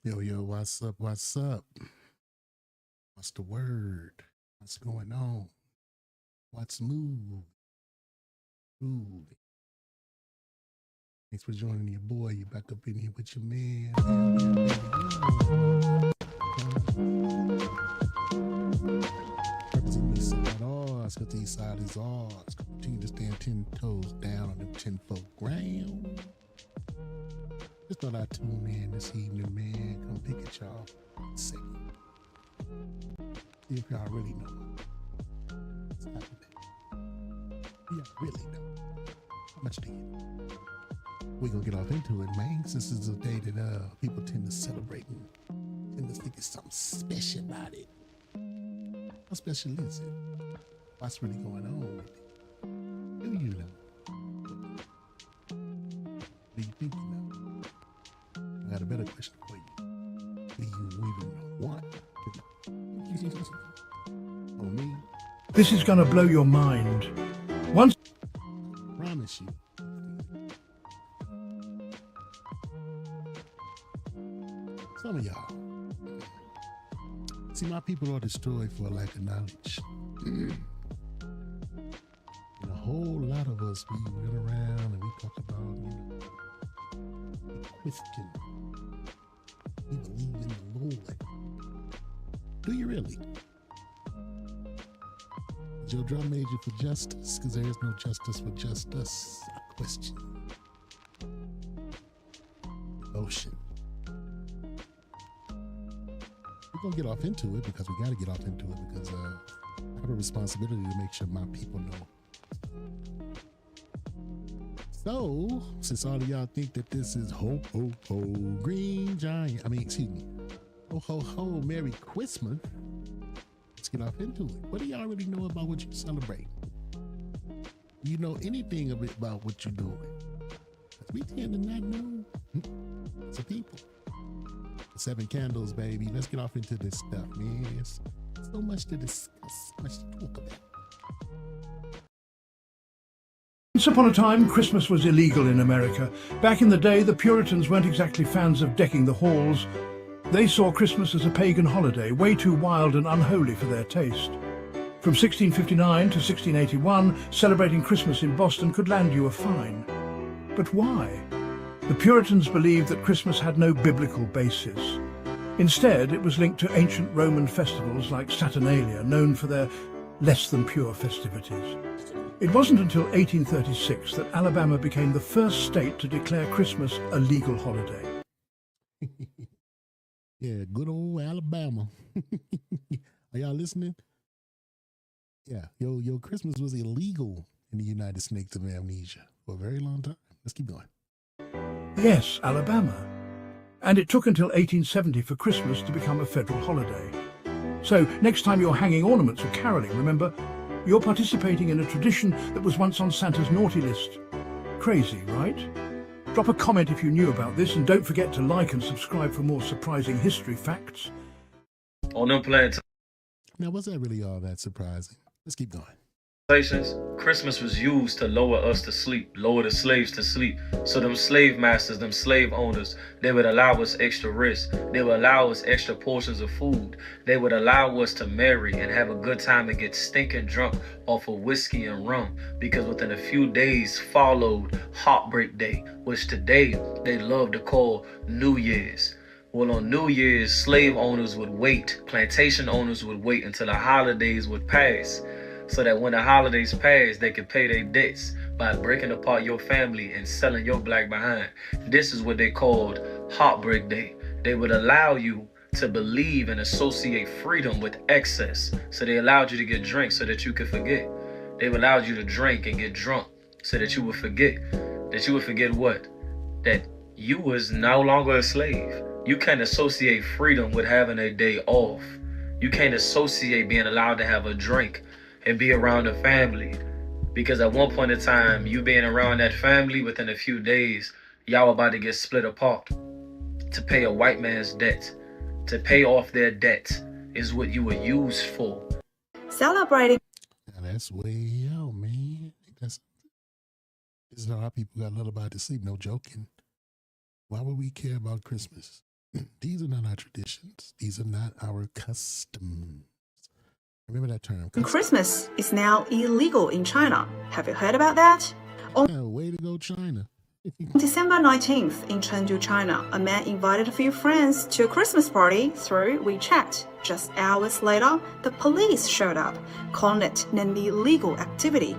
Yo, yo, what's up? What's up? What's the word? What's going on? What's move? Ooh. Thanks for joining your boy. You back up in here with your man. Representing these side odds, because these side is odds. Continue to stand 10 toes down on them 10-foot ground. Just thought I'd tune in this evening, man. Come pick at y'all for a second. See if y'all really know what's happening. Y'all really know. How much do you know? We're going to get off into it, man, since it's a day that people tend to celebrate and tend to think it's something special about it. How special is it? What's really going on with it? Do you know? Do you think you know? I got a better question for you. Do you even want to know? On me? This is going to blow your mind. Once I promise you. Some of y'all. See, my people are destroyed for a lack of knowledge. And a whole lot of us, we went around and we talked about, we question. We believe in the Lord. Do you really? Is your drum major for justice? Because there is no justice for just us. I question. Devotion. We're going to get off into it because we got to get off into it because I have a responsibility to make sure my people know. So, since all of y'all think that this is ho, ho, ho, green giant, ho, ho, ho, Merry Christmas, let's get off into it. What do y'all really know about what you celebrate? Do you know anything about what you're doing? Because we tend to not know as a people. 7 candles, baby. Let's get off into this stuff, man. It's so much to discuss, so much to talk about. Once upon a time, Christmas was illegal in America. Back in the day, the Puritans weren't exactly fans of decking the halls. They saw Christmas as a pagan holiday, way too wild and unholy for their taste. From 1659 to 1681, celebrating Christmas in Boston could land you a fine. But why? The Puritans believed that Christmas had no biblical basis. Instead, it was linked to ancient Roman festivals like Saturnalia, known for their less than pure festivities. It wasn't until 1836 that Alabama became the first state to declare Christmas a legal holiday. Yeah, good old Alabama. Are y'all listening? Yeah, your Christmas was illegal in the United States of Amnesia for a very long time. Let's keep going. Yes, Alabama. And it took until 1870 for Christmas to become a federal holiday. So next time you're hanging ornaments or caroling, remember, you're participating in a tradition that was once on Santa's naughty list. Crazy, right? Drop a comment if you knew about this, and don't forget to like and subscribe for more surprising history facts. On them plantations, Now, was that really all that surprising? Let's keep going. Christmas was used to lower us to sleep, lower the slaves to sleep. So them slave masters, them slave owners, they would allow us extra rest. They would allow us extra portions of food. They would allow us to marry and have a good time and get stinking drunk off of whiskey and rum. Because within a few days followed Heartbreak Day, which today they love to call New Year's. Well, on New Year's, slave owners would wait, plantation owners would wait until the holidays would pass, so that when the holidays pass, they could pay their debts by breaking apart your family and selling your black behind. This is what they called Heartbreak Day. They would allow you to believe and associate freedom with excess. So they allowed you to get drunk so that you could forget. They allowed you to drink and get drunk so that you would forget. That you would forget what? That you was no longer a slave. You can't associate freedom with having a day off. You can't associate being allowed to have a drink and be around the family, because at one point in time, you being around that family, within a few days, y'all about to get split apart to pay a white man's debt. To pay off their debt is what you were used for. Celebrating. Now, that's way out, man. This is how our people got lullaby to sleep. No joking. Why would we care about Christmas? These are not our traditions. These are not our customs. Remember that term. Christmas is now illegal in China. Have you heard about that? Yeah, way to go, China. On December 19th in Chengdu, China, a man invited a few friends to a Christmas party through WeChat. Just hours later, the police showed up, calling it an illegal activity.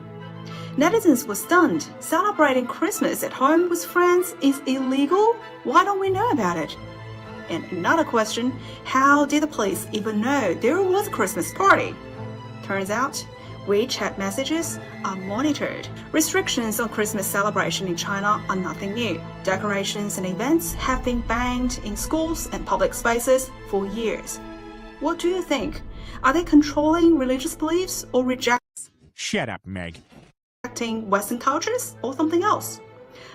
Netizens were stunned. Celebrating Christmas at home with friends is illegal? Why don't we know about it? And another question, how did the police even know there was a Christmas party? Turns out, WeChat messages are monitored. Restrictions on Christmas celebration in China are nothing new. Decorations and events have been banned in schools and public spaces for years. What do you think? Are they controlling religious beliefs or Shut up, Meg. rejecting Western cultures or something else?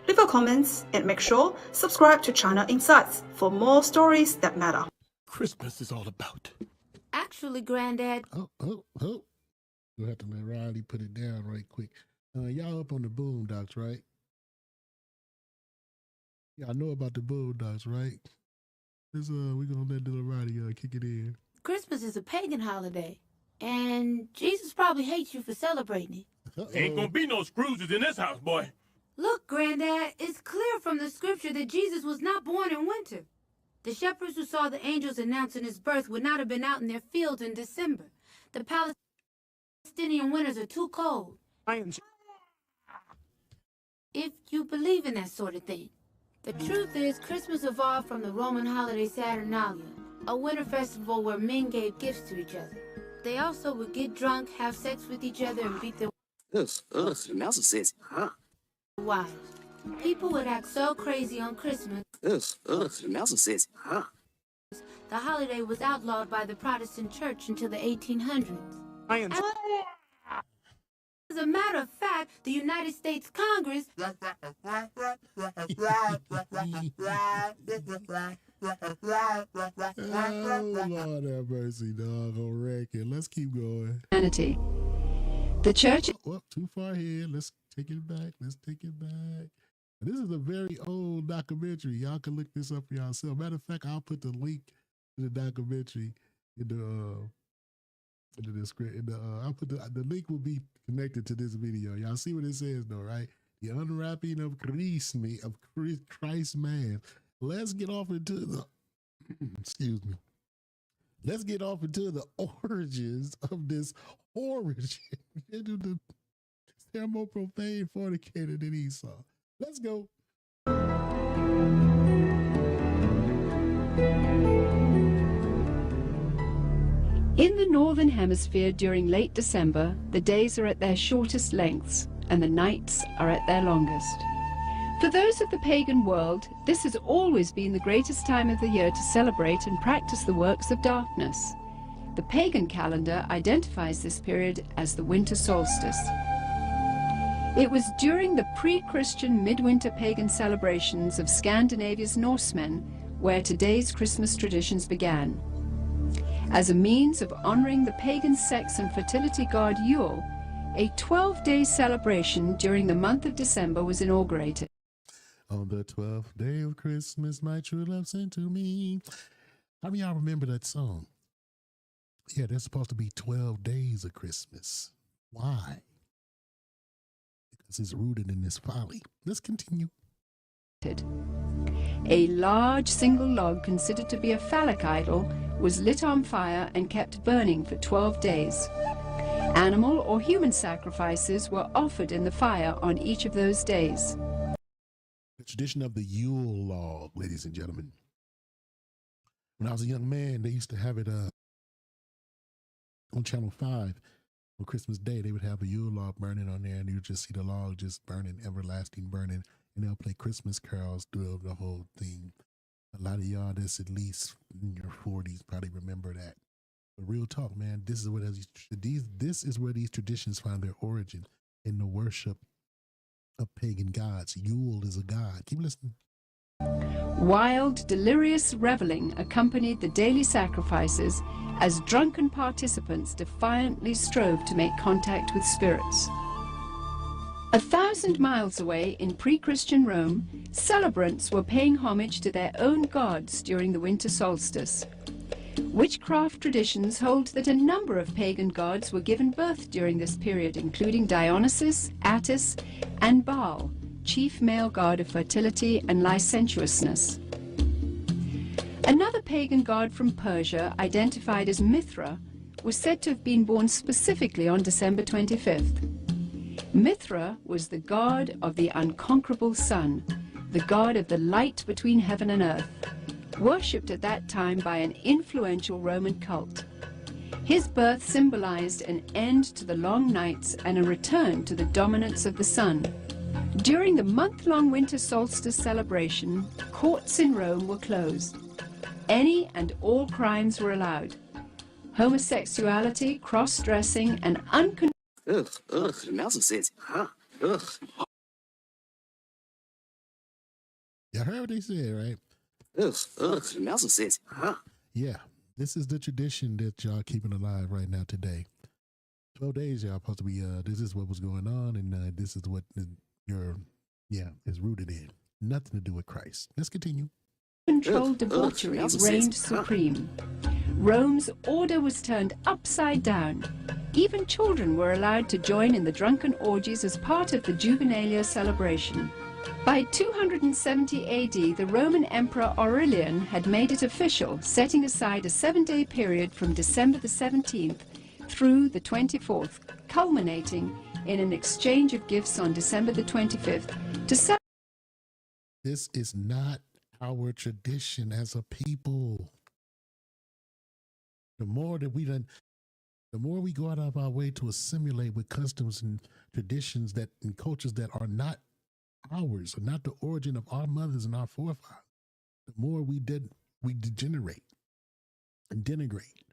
Leave your comments and make sure subscribe to China Insights for more stories that matter. Christmas is all about. Actually, Granddad, We'll have to let Riley put it down right quick. Y'all up on the Boondocks, right? Y'all know about the Boondocks, right? We're gonna let little Riley kick it in. Christmas is a pagan holiday, and Jesus probably hates you for celebrating it. Ain't gonna be no Scrooges in this house, boy. Look, Granddad, it's clear from the scripture that Jesus was not born in winter. The shepherds who saw the angels announcing his birth would not have been out in their fields in December. The Palestinian winters are too cold. If you believe in that sort of thing. The truth is, Christmas evolved from the Roman holiday Saturnalia, a winter festival where men gave gifts to each other. They also would get drunk, have sex with each other, and beat their Smells says, huh? wives. People would act so crazy on Christmas. Smells says, huh? The holiday was outlawed by the Protestant Church until the 1800s. As a matter of fact, the United States Congress Oh, Lord have mercy, dog. On record. Let's keep going. Christianity. The church Oh, too far ahead. Let's take it back. This is a very old documentary. Y'all can look this up for yourself. Matter of fact, I'll put the link to the documentary in the description. I'll put the link will be connected to this video. Y'all see what it says though, right? The unwrapping of Christ man. Let's get off into the excuse me. Let's get off into the origins of this origin. They're more profane fornicator than Esau. Let's go. In the Northern Hemisphere during late December, the days are at their shortest lengths and the nights are at their longest. For those of the pagan world, this has always been the greatest time of the year to celebrate and practice the works of darkness. The pagan calendar identifies this period as the winter solstice. It was during the pre-Christian midwinter pagan celebrations of Scandinavia's Norsemen where today's Christmas traditions began. As a means of honoring the pagan sex and fertility god Yule, a 12-day celebration during the month of December was inaugurated. On the 12th day of Christmas, my true love sent to me. How many of y'all remember that song? Yeah, there's supposed to be 12 days of Christmas. Why? Because it's rooted in this folly. Let's continue. A large single log considered to be a phallic idol was lit on fire and kept burning for 12 days. Animal or human sacrifices were offered in the fire on each of those days. The tradition of the Yule log, ladies and gentlemen. When I was a young man, they used to have it on Channel 5 on Christmas Day. They would have a Yule log burning on there, and you would just see the log just burning, everlasting burning, and they'll play Christmas carols through the whole thing. A lot of y'all that's at least in your 40s probably remember that. But real talk, man, this is where these traditions find their origin, in the worship of pagan gods. Yule is a god. Keep listening. Wild, delirious reveling accompanied the daily sacrifices as drunken participants defiantly strove to make contact with spirits. 1,000 miles away in pre-Christian Rome, celebrants were paying homage to their own gods during the winter solstice. Witchcraft traditions hold that a number of pagan gods were given birth during this period, including Dionysus, Attis, and Baal, chief male god of fertility and licentiousness. Another pagan god from Persia, identified as Mithra, was said to have been born specifically on December 25th. Mithra was the god of the unconquerable sun, the god of the light between heaven and earth, worshipped at that time by an influential Roman cult. His birth symbolized an end to the long nights and a return to the dominance of the sun. During the month-long winter solstice celebration, courts in Rome were closed. Any and all crimes were allowed. Homosexuality, cross-dressing, and uncontrolled Ugh, the mouse says, huh? Ugh. You heard what they said, right? Ugh, the mouse says, huh? Yeah, this is the tradition that y'all keeping alive right now today. 12 days y'all supposed to be, this is what was going on, and this is what is rooted in. Nothing to do with Christ. Let's continue. debauchery reigned supreme. Rome's order was turned upside down. Even children were allowed to join in the drunken orgies as part of the Juvenalia celebration. By 270 AD, the Roman Emperor Aurelian had made it official, setting aside a 7-day period from December the 17th through the 24th, culminating in an exchange of gifts on December the 25th to celebrate. This is not our tradition as a people. The more we go out of our way to assimilate with customs and traditions and cultures that are not ours, or not the origin of our mothers and our forefathers, the more we degenerate and denigrate.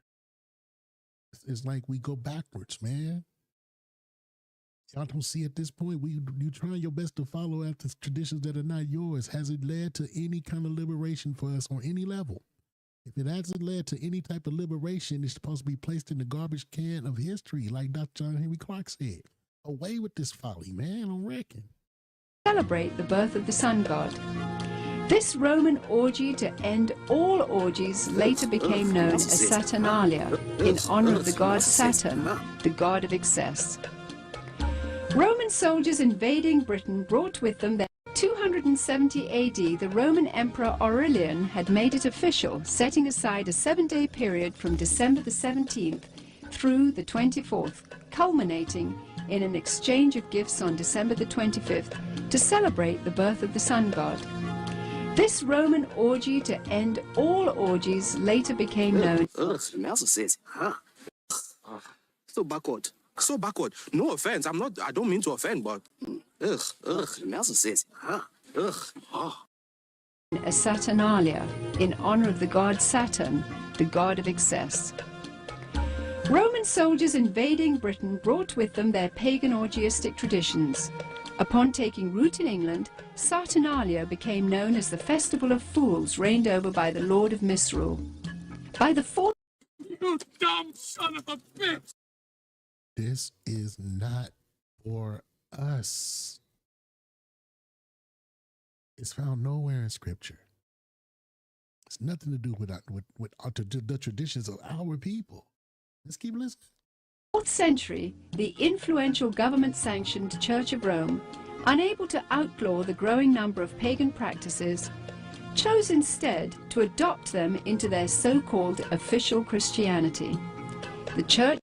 It's like we go backwards, man. Y'all don't see at this point, you trying your best to follow after traditions that are not yours. Has it led to any kind of liberation for us on any level? If it hasn't led to any type of liberation, it's supposed to be placed in the garbage can of history, like Dr. John Henry Clark said. Away with this folly, man, I reckon. Celebrate the birth of the sun god. This Roman orgy to end all orgies later became known as Saturnalia, in honor of the god Saturn, the god of excess. Roman soldiers invading Britain brought with them their 270 AD, the Roman Emperor Aurelian had made it official, setting aside a 7-day period from December the 17th through the 24th, culminating in an exchange of gifts on December the 25th to celebrate the birth of the sun god. This Roman orgy to end all orgies later became known. The mouse says, huh? So backward. So backward. No offense. I don't mean to offend, but the mouse says, huh? As Saturnalia, in honor of the god Saturn, the god of excess. Roman soldiers invading Britain brought with them their pagan orgiastic traditions. Upon taking root in England, Saturnalia became known as the Festival of Fools, reigned over by the Lord of Misrule. By the 4th... You dumb son of a bitch! This is not for us. It's found nowhere in Scripture. It's nothing to do with the traditions of our people. Let's keep listening. 4th century, the influential government-sanctioned Church of Rome, unable to outlaw the growing number of pagan practices, chose instead to adopt them into their so-called official Christianity. The Church...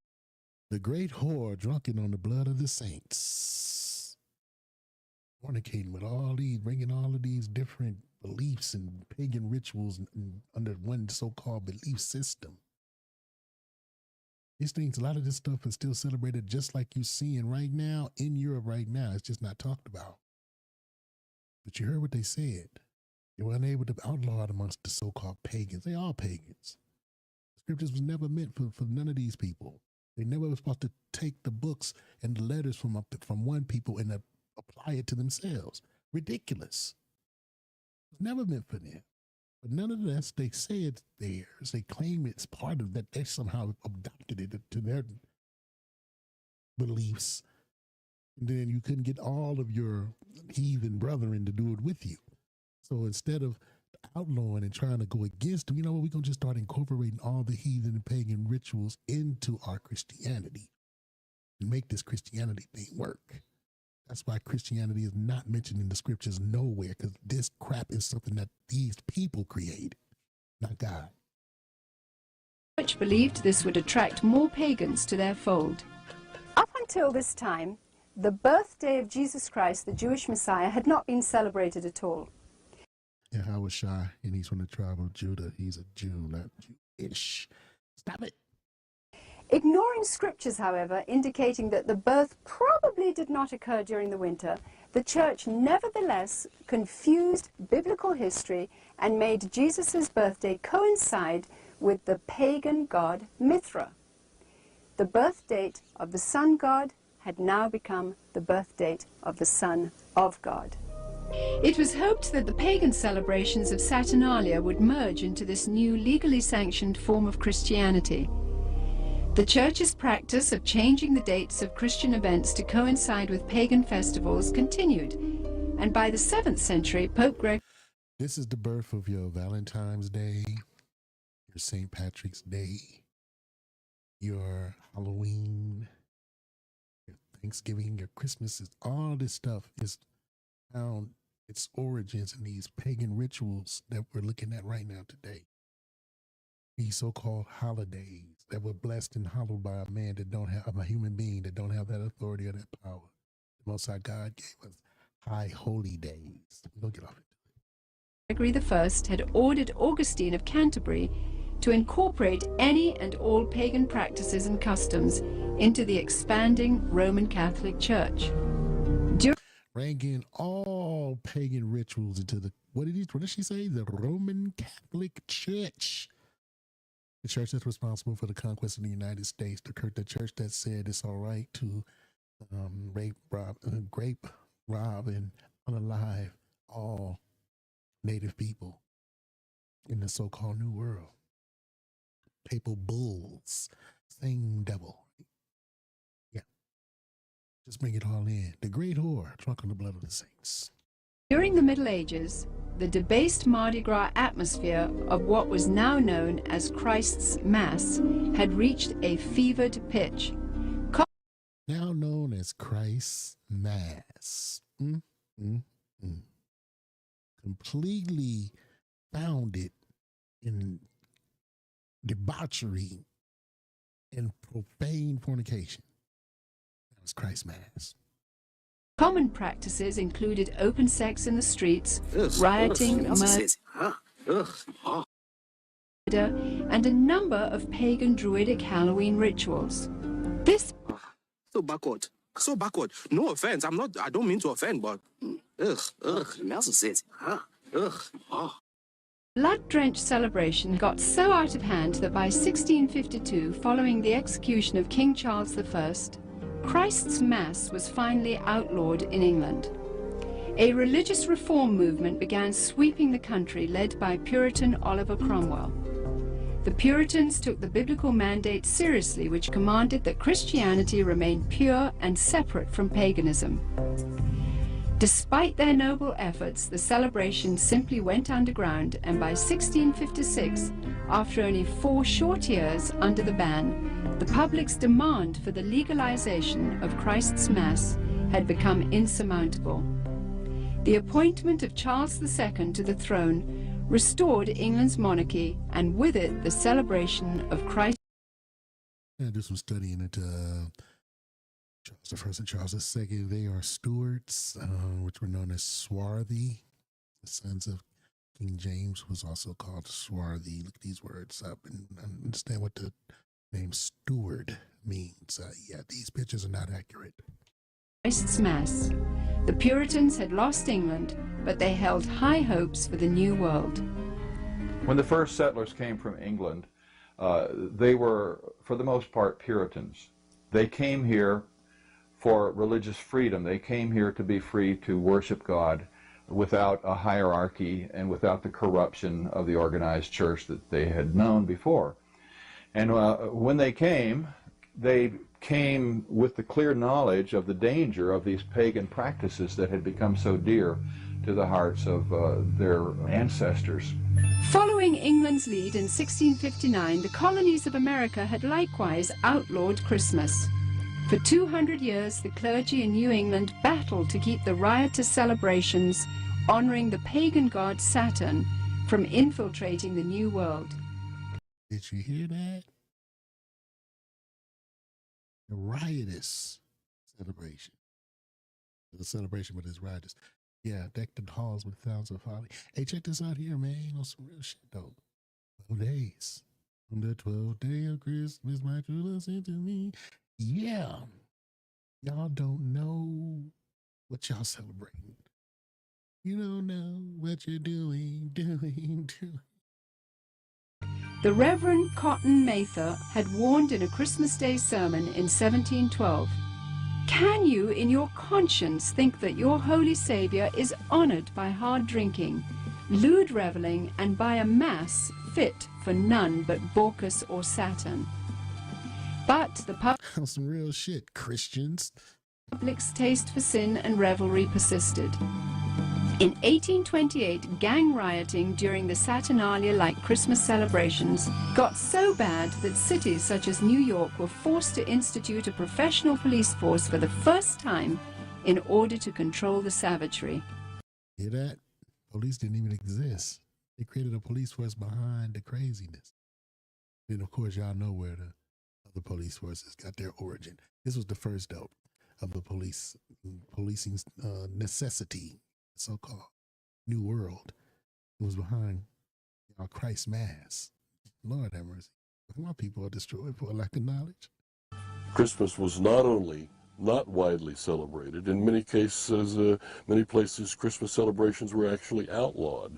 The great whore drunken on the blood of the saints, fornicating with bringing all of these different beliefs and pagan rituals under one so-called belief system. These things, a lot of this stuff is still celebrated just like you're seeing right now in Europe right now. It's just not talked about. But you heard what they said. They were unable to outlaw it amongst the so-called pagans. They are pagans. Scriptures was never meant for none of these people. They never were supposed to take the books and the letters from one people and apply it to themselves. Ridiculous. It was never meant for them. But none of this, they say it's theirs. They claim it's part of that. They somehow adopted it to their beliefs. And then you couldn't get all of your heathen brethren to do it with you. So instead of outlawing and trying to go against them, you know what, we're going to just start incorporating all the heathen and pagan rituals into our Christianity and make this Christianity thing work. That's why Christianity is not mentioned in the scriptures nowhere, because this crap is something that these people created, not God. The church believed this would attract more pagans to their fold. Up until this time, the birthday of Jesus Christ, the Jewish Messiah, had not been celebrated at all. And Howard Shah, and he's from the tribe of Judah. He's a Jew, not Jewish. Stop it. Ignoring scriptures, however, indicating that the birth probably did not occur during the winter, the church nevertheless confused biblical history and made Jesus' birthday coincide with the pagan god Mithra. The birth date of the sun god had now become the birth date of the Son of God. It was hoped that the pagan celebrations of Saturnalia would merge into this new legally sanctioned form of Christianity. The Church's practice of changing the dates of Christian events to coincide with pagan festivals continued, and by the 7th century, Pope Gregory... This is the birth of your Valentine's Day, your St. Patrick's Day, your Halloween, your Thanksgiving, your Christmas. All this stuff is found its origins in these pagan rituals that we're looking at right now today. These so-called holidays that were blessed and hallowed by a man that don't have, a human being that don't have that authority or that power. The Most High God gave us high holy days. We'll get off it. Gregory I had ordered Augustine of Canterbury to incorporate any and all pagan practices and customs into the expanding Roman Catholic Church. Bringing all pagan rituals into the, what did she say? The Roman Catholic Church. The church that's responsible for the conquest of the United States. The church that said it's all right to rape, rob, and unalive all native people in the so-called New World. Papal bulls, same devil. Yeah. Just bring it all in. The great whore, drunk on the blood of the saints. During the Middle Ages, the debased Mardi Gras atmosphere of what was now known as Christ's Mass had reached a fevered pitch. Now known as Christ's Mass. Completely founded in debauchery and profane fornication. That was Christ's Mass. Common practices included open sex in the streets, rioting, murder, and a number of pagan druidic Halloween rituals. This So backward. So backward. No offense. I don't mean to offend, but blood-drenched celebration got so out of hand that by 1652, following the execution of King Charles I, Christ's Mass was finally outlawed in England. A religious reform movement began sweeping the country, led by Puritan Oliver Cromwell. The Puritans took the biblical mandate seriously, which commanded that Christianity remain pure and separate from paganism. Despite their noble efforts, the celebration simply went underground, and by 1656, after only 4 short years under the ban, the public's demand for the legalization of Christ's Mass had become insurmountable. The appointment of Charles II to the throne restored England's monarchy, and with it the celebration of Christ. I do some studying into Charles I and Charles II. They are stewards, which were known as swarthy. The sons of King James was also called swarthy. Look these words up and understand what the name steward means. Yeah, these pictures are not accurate. Christ's Mass. The Puritans had lost England, but they held high hopes for the New World. When the first settlers came from England, they were, for the most part, Puritans. They came here for religious freedom. They came here to be free to worship God without a hierarchy and without the corruption of the organized church that they had known before. And when they came, they came with the clear knowledge of the danger of these pagan practices that had become so dear to the hearts of their ancestors. Following England's lead in 1659, the colonies of America had likewise outlawed Christmas. For 200 years, the clergy in New England battled to keep the riotous celebrations honoring the pagan god Saturn from infiltrating the New World. Did you hear that? The riotous celebration. The celebration, but it's riotous. Yeah, decked the halls with sounds of folly. Hey, check this out here, man. On some real shit, though. 12 days. On the 12th day of Christmas, my true love sent to me. Yeah. Y'all don't know what y'all celebrating. You don't know what you're doing. The Reverend Cotton Mather had warned in a Christmas Day sermon in 1712, "Can you in your conscience think that your Holy Saviour is honoured by hard drinking, lewd revelling, and by a mass fit for none but Bacchus or Saturn?" But the Some real shit, Christians. public's taste for sin and revelry persisted. In 1828, gang rioting during the Saturnalia-like Christmas celebrations got so bad that cities such as New York were forced to institute a professional police force for the first time in order to control the savagery. Hear that? Police didn't even exist. They created a police force behind the craziness. Then, of course, y'all know where the other police forces got their origin. This was the first dope of the policing necessity, so-called New World. It was behind Christ's Mass. Lord have mercy. My people are destroyed for a lack of knowledge. Christmas was not only not widely celebrated, in many cases, many places, Christmas celebrations were actually outlawed.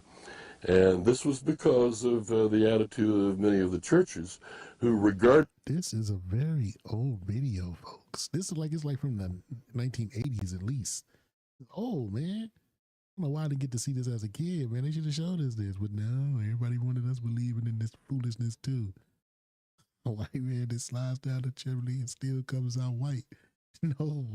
And this was because of the attitude of many of the churches who regard... This is a very old video, folks. This is it's like from the 1980s at least. It's old, man. I don't know why I didn't get to see this as a kid, man. They should have showed us this, but no, everybody wanted us believing in this foolishness too. A white man that slides down the chimney and still comes out white. No.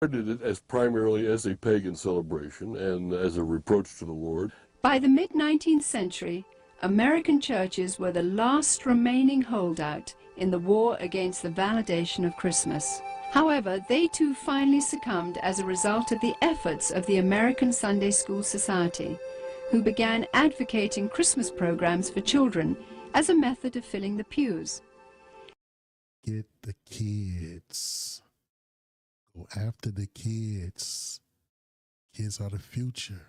Did it as primarily as a pagan celebration and as a reproach to the Lord. By the mid-19th century, American churches were the last remaining holdout in the war against the validation of Christmas. However, they too finally succumbed as a result of the efforts of the American Sunday School Society, who began advocating Christmas programs for children as a method of filling the pews. Get the kids. Go after the kids. Kids are the future.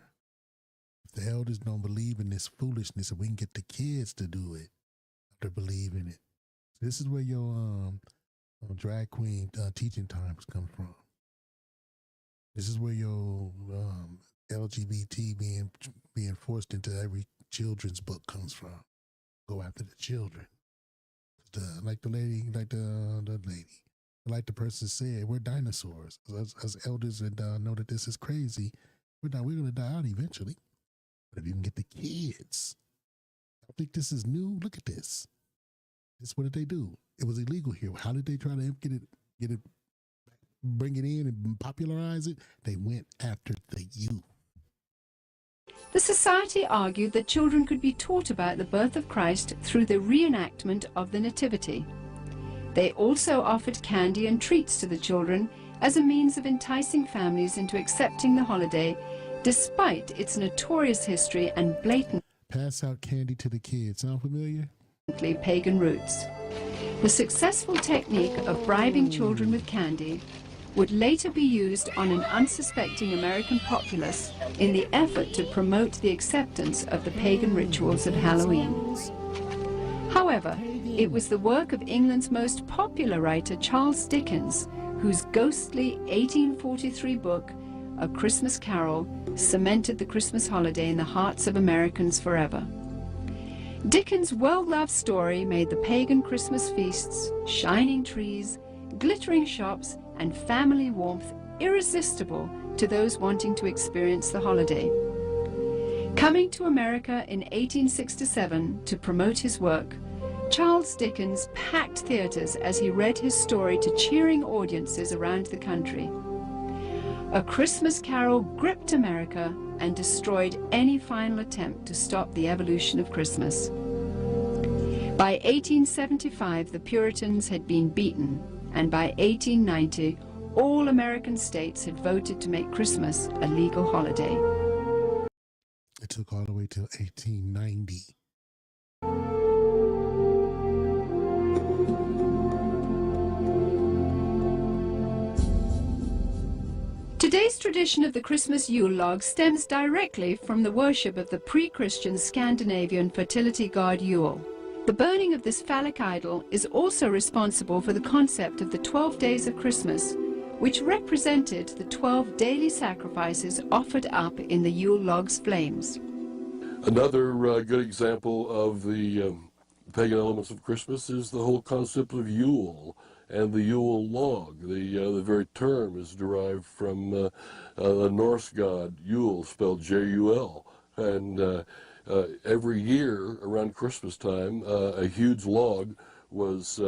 If the elders don't believe in this foolishness, and we can get the kids to do it, to believe in it. This is where your drag queen teaching times come from. This is where your LGBT being forced into every children's book comes from. Go after the children. Like the person said, we're dinosaurs. As elders and know that this is crazy, we're going to die out eventually. But if you can get the kids, I think this is new. Look at this. What did they do? It was illegal here. How did they try to get it, bring it in and popularize it? They went after the youth. The society argued that children could be taught about the birth of Christ through the reenactment of the Nativity. They also offered candy and treats to the children as a means of enticing families into accepting the holiday, despite its notorious history and blatant pass out candy to the kids. Sound familiar? Pagan roots. The successful technique of bribing children with candy would later be used on an unsuspecting American populace in the effort to promote the acceptance of the pagan rituals of Halloween. However, it was the work of England's most popular writer, Charles Dickens, whose ghostly 1843 book, A Christmas Carol, cemented the Christmas holiday in the hearts of Americans forever. Dickens' well-loved story made the pagan Christmas feasts, shining trees, glittering shops, and family warmth irresistible to those wanting to experience the holiday. Coming to America in 1867 to promote his work, Charles Dickens packed theatres as he read his story to cheering audiences around the country. A Christmas Carol gripped America and destroyed any final attempt to stop the evolution of Christmas. By 1875, the Puritans had been beaten, and by 1890, all American states had voted to make Christmas a legal holiday. It took all the way till 1890. Today's tradition of the Christmas Yule log stems directly from the worship of the pre-Christian Scandinavian fertility god Yule. The burning of this phallic idol is also responsible for the concept of the 12 days of Christmas, which represented the 12 daily sacrifices offered up in the Yule log's flames. Another good example of the pagan elements of Christmas is the whole concept of Yule and the Yule log. The very term is derived from the Norse god Yule, spelled J-U-L. And every year around Christmas time, a huge log was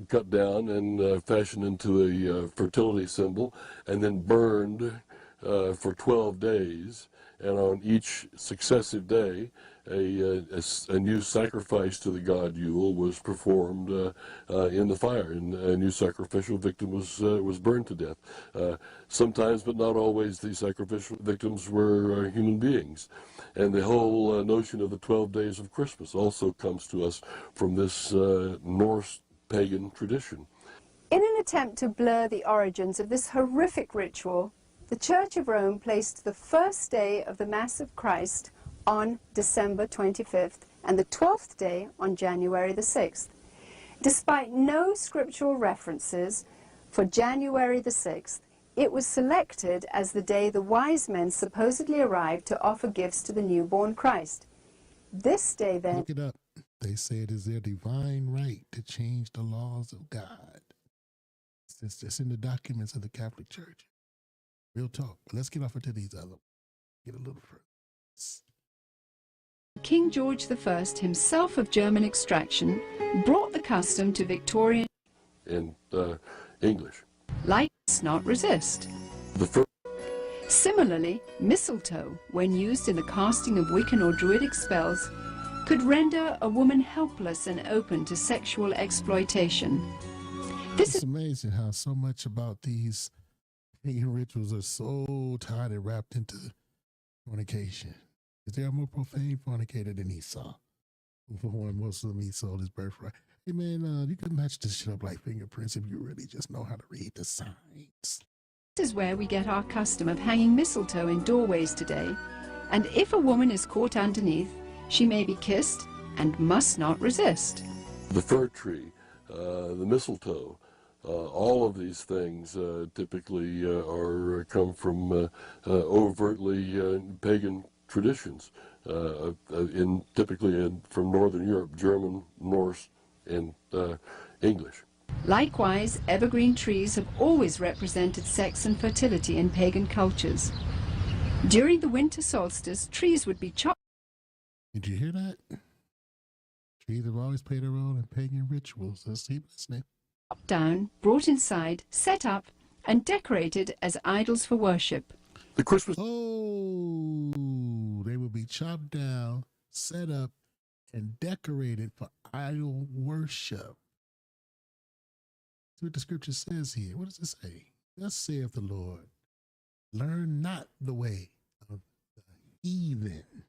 cut down and fashioned into a fertility symbol and then burned for 12 days. And on each successive day, a new sacrifice to the god Yule was performed in the fire, and a new sacrificial victim was burned to death. Sometimes, but not always, the sacrificial victims were human beings. And the whole notion of the 12 days of Christmas also comes to us from this Norse pagan tradition. In an attempt to blur the origins of this horrific ritual, the Church of Rome placed the first day of the Mass of Christ on December 25th and the 12th day on January the 6th. Despite no scriptural references for January the 6th, it was selected as the day the wise men supposedly arrived to offer gifts to the newborn Christ. This day then... Look it up. They say it is their divine right to change the laws of God. It's in the documents of the Catholic Church. Real talk. But let's get off into these other. Get a little further. King George I, himself of German extraction, brought the custom to Victorian In English. Light does not resist. Similarly, mistletoe, when used in the casting of Wiccan or Druidic spells, could render a woman helpless and open to sexual exploitation. It's amazing how so much about these pagan rituals are so tied and wrapped into fornication. Is there a more profane fornicator than Esau? For one Muslim, he sold his birthright. Hey man, you can match this shit up like fingerprints if you really just know how to read the signs. This is where we get our custom of hanging mistletoe in doorways today, and if a woman is caught underneath, she may be kissed and must not resist. The fir tree, the mistletoe, all of these things typically come from overtly pagan traditions, typically from Northern Europe, German, Norse, and English. Likewise, evergreen trees have always represented sex and fertility in pagan cultures. During the winter solstice, trees would be chopped. Did you hear that? Trees have always played a role in pagan rituals. Let's keep listening. Down, brought inside, set up, and decorated as idols for worship. The Christmas... Oh, they would be chopped down, set up, and decorated for idol worship. That's what the scripture says here. What does it say? Thus saith the Lord, learn not the way of the heathen,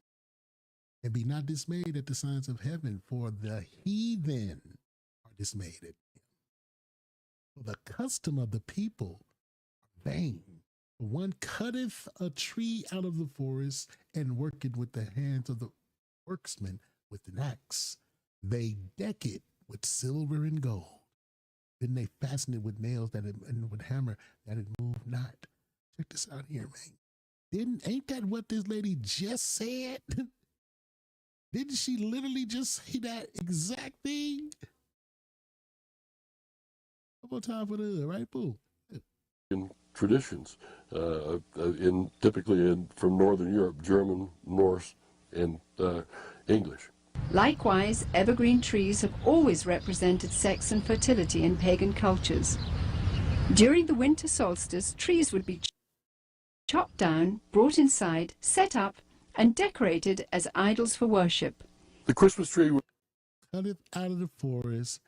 and be not dismayed at the signs of heaven, for the heathen are dismayed at him. For the custom of the people are vain. One cutteth a tree out of the forest and worketh with the hands of the worksman with an axe. They deck it with silver and gold. Then they fasten it with nails and with hammer that it move not. Check this out here, man. Ain't that what this lady just said? Didn't she literally just say that exact thing? One more time for the hood, right, Boo? Traditions, typically from Northern Europe, German, Norse, and English. Likewise, evergreen trees have always represented sex and fertility in pagan cultures. During the winter solstice, trees would be chopped down, brought inside, set up, and decorated as idols for worship. The Christmas tree was Cut it out of the forest,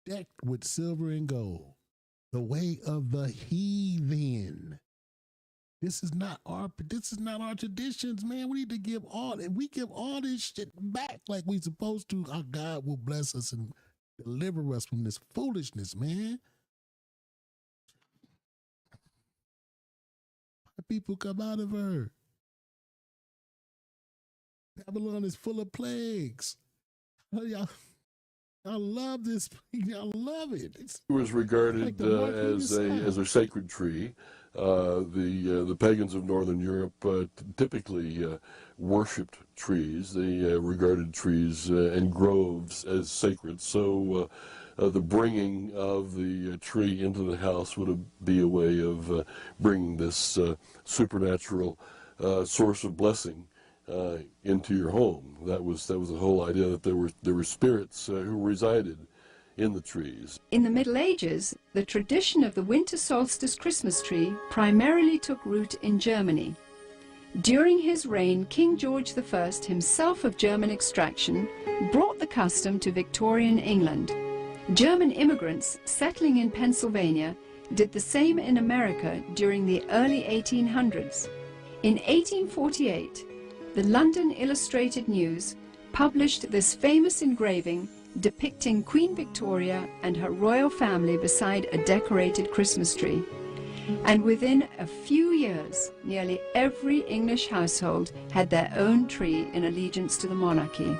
decked with silver and gold. The way of the heathen. This is not our traditions, man. We need to give all, if we give all this shit back like we supposed to, our God will bless us and deliver us from this foolishness, man. My people come out of her. Babylon is full of plagues. Oh, y'all love this. Y'all love it. was regarded like the mark of as the a sacred tree. The pagans of Northern Europe typically worshipped trees. They regarded trees and groves as sacred. So the bringing of the tree into the house would be a way of bringing this supernatural source of blessing into your home. That was the whole idea, that there were spirits who resided in the trees. In the Middle Ages, the tradition of the winter solstice Christmas tree primarily took root in Germany. During his reign, King George I, himself of German extraction, brought the custom to Victorian England. German immigrants settling in Pennsylvania did the same in America during the early 1800s. In 1848, the London Illustrated News published this famous engraving depicting Queen Victoria and her royal family beside a decorated Christmas tree. And within a few years, nearly every English household had their own tree in allegiance to the monarchy.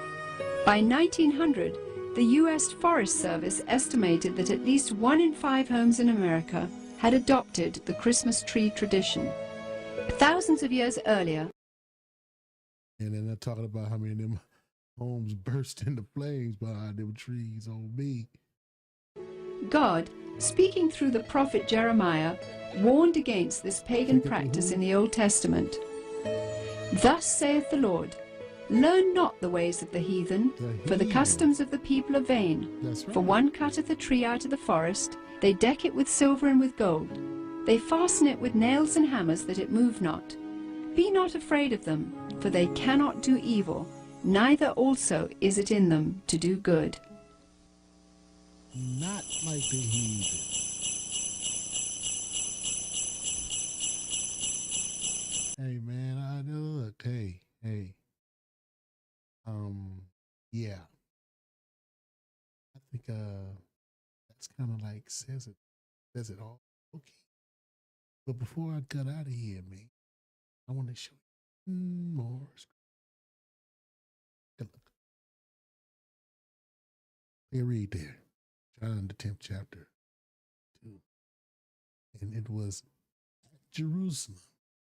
By 1900, the U.S. Forest Service estimated that at least 1 in 5 homes in America had adopted the Christmas tree tradition. Thousands of years earlier, and then they're talking about how many of them homes burst into flames behind them trees on me. God, speaking through the prophet Jeremiah, warned against this pagan practice in the Old Testament. Thus saith the Lord, learn not the ways of the heathen, for the customs of the people are vain. That's right. For one cutteth a tree out of the forest, they deck it with silver and with gold. They fasten it with nails and hammers that it move not. Be not afraid of them, for they cannot do evil, neither also is it in them to do good. Not like the heathen. Hey man, I look. Hey. Yeah. I think that's kind of like says it all. Okay. But before I cut out of here, man, I want to show you more. Good look. They read there, John the 10th chapter 2. And it was at Jerusalem,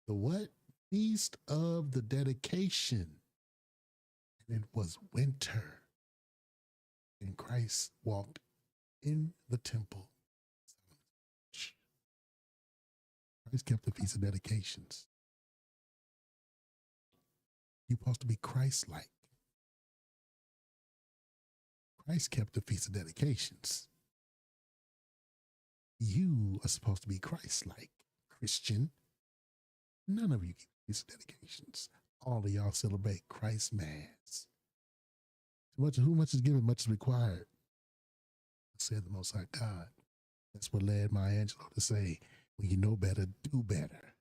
the what? Feast of the Dedication. And it was winter. And Christ walked in the temple. Christ kept the Feast of Dedications. You're supposed to be Christ-like. Christ kept the Feast of Dedications. You are supposed to be Christ-like, Christian. None of you keep Feast of Dedications. All of y'all celebrate Christ Mass. Who much is given, much is required, said the Most High God. That's what led Maya Angelou to say, when you know better, do better.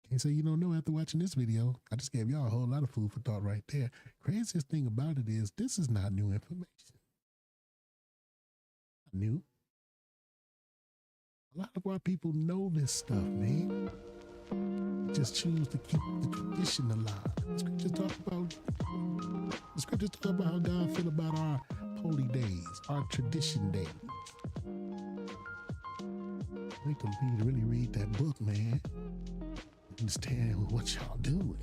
Can't say you don't know after watching this video. I just gave y'all a whole lot of food for thought right there. Craziest thing about it is this is not new information. Not new. A lot of our people know this stuff, man. They just choose to keep the tradition alive. The scriptures talk about how God feel about our holy days, our tradition days. I need to really read that book, man. Understand what y'all doing.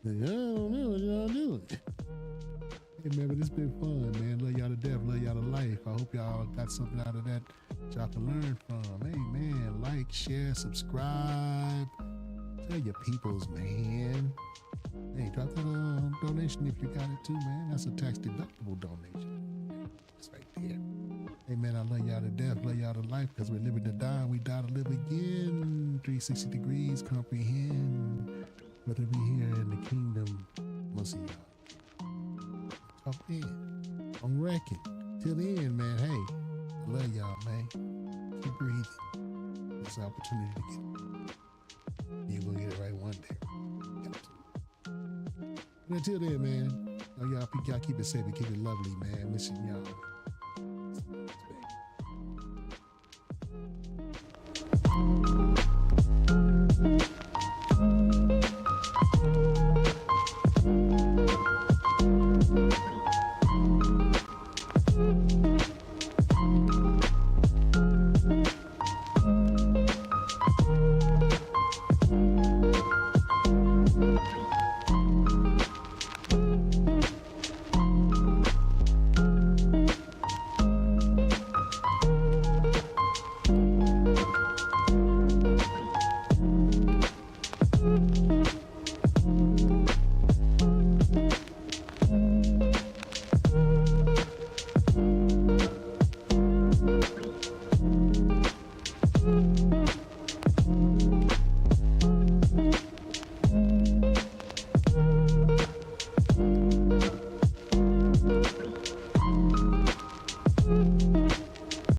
I don't know what y'all doing. Hey, man, but it's been fun, man. Love y'all to death, love y'all to life. I hope y'all got something out of that y'all can learn from. Hey, man, like, share, subscribe. Tell your peoples, man. Hey, drop that donation if you got it too, man. That's a tax deductible donation. That's right there. Hey, man, I love y'all to death, love y'all to life, because we're living to die and we die to live again. 360 degrees, comprehend. Whether we here in the kingdom, we'll see y'all. Talk then. I'm wrecking. Till then, man, hey, I love y'all, man. Keep breathing. It's an opportunity to get it. You're going to get it right one day. But until then, man, y'all keep it safe and keep it lovely, man. Missing y'all.